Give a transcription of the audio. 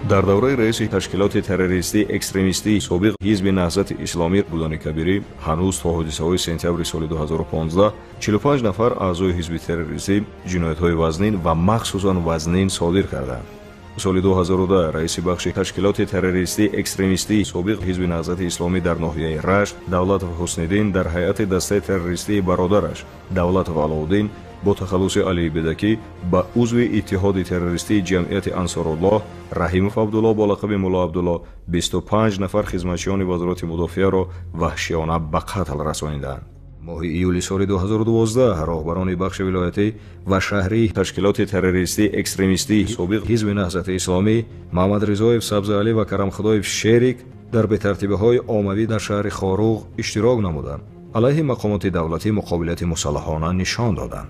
дар давраи раиси ташкилоти террористӣ экстремистии собиқ ҳизби наҳзати исломӣ Будони Кабирӣ ҳанӯз то ҳодисаҳои сентябри соли 2015 45 нафар аъзои ҳизби террористӣ ҷиноятҳои вазнин ва махсусан вазнин содир карданд. соли 2010 раиси бахши ташкилоти террористӣ экстремистии собиқ ҳизби наҳзати исломӣ дар ноҳияи Рашт Давлатов Ҳусниддин дар ҳайати дастаи террористии бародараш Давлатов Аловдин бо тахаллуси Алии Бедакӣ ба узви иттиҳоди террористии ҷамъияти Ансоруллоҳ Раҳимов Абдулло бо лақаби Мулло Абдулло 25 нафар хизматчиёни вазорати мудофиаро ваҳшиёна ба қатл расонидаанд. моҳи июли соли 2012 роҳбарони бахши вилоятӣ ва шаҳрии ташкилоти террористӣ экстремистии собиқ ҳизби наҳзати исломӣ Маҳмадризоев Сабзалӣ ва Карамхудоев Шерик дар бетартибиҳои оммавӣ дар шаҳри Хоруғ иштирок намуданд. алайҳи мақомоти давлатӣ муқобилати мусаллаҳона нишон доданд.